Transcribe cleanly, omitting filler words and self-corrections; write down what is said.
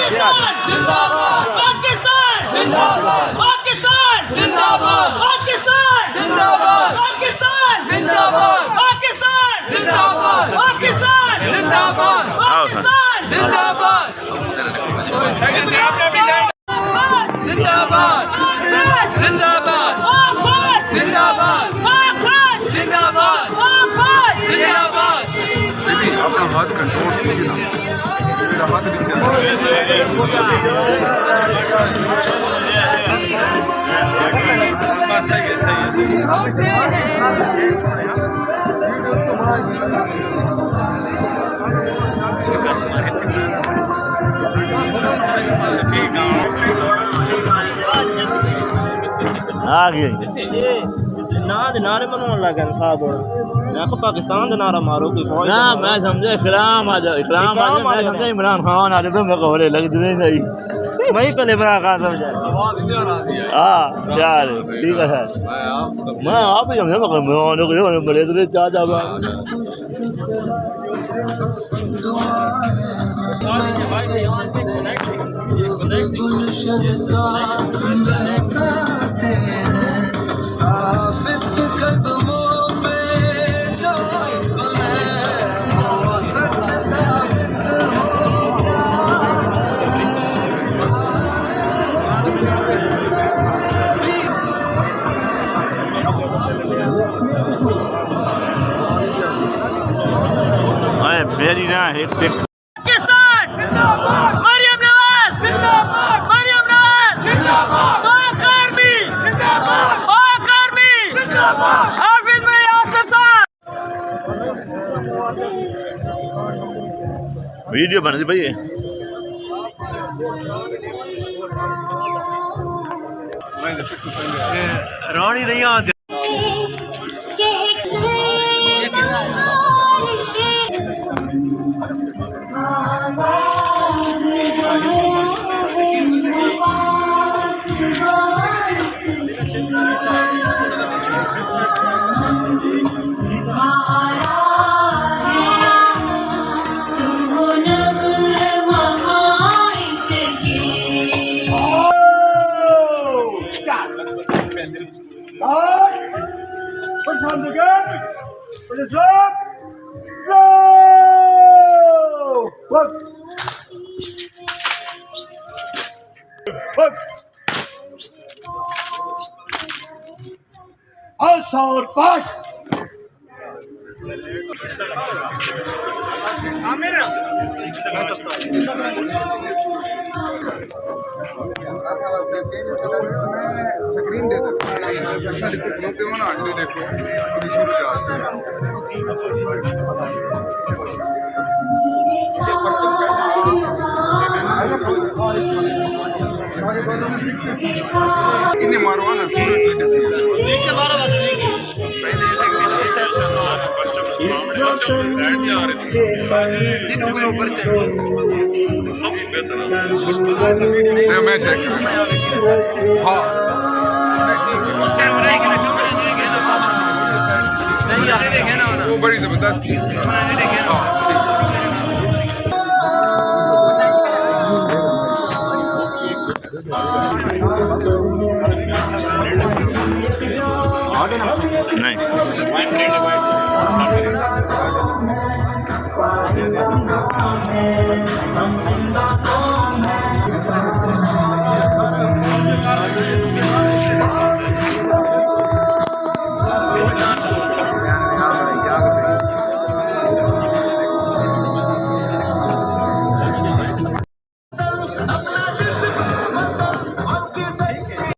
पाकिस्तान जिंदाबाद, पाकिस्तान जिंदाबाद, पाकिस्तान जिंदाबाद, पाकिस्तान जिंदाबाद, पाकिस्तान जिंदाबाद, पाकिस्तान जिंदाबाद, पाकिस्तान जिंदाबाद, पाकिस्तान जिंदाबाद, जिंदाबाद, जिंदाबाद, जिंदाबाद, जिंदाबाद, जिंदाबाद। अपना हाथ कंट्रोल कीजिए ना, मेरा हाथ नीचे आ गए नारे बनवाने लगे साहब मैं को पाकिस्तान का नारा मारो कोई फौज ना मैं समझे इकराम आ जाओ इकराम आ जाओ मैं समझे इमरान खान आ जाए तो मैं कोरे लग नहीं नहीं वही पहले इमरान खान समझा हां यार ठीक है मैं आप ही समझे मगर मैं बड़े तो चाचा बा मेरी ना एक पाकिस्तान जिंदाबाद, मरियम नवाज जिंदाबाद, मरियम नवाज जिंदाबाद, पाक आर्मी जिंदाबाद, पाक आर्मी जिंदाबाद, हाफिज में आसिफ साहब। वीडियो बन रही भाई रानी नहीं आती और पास स्क्रीन दे दो देखो इन्हें मारवाना मैं चेक हाँ वो बड़ी जबरदस्त थी हाँ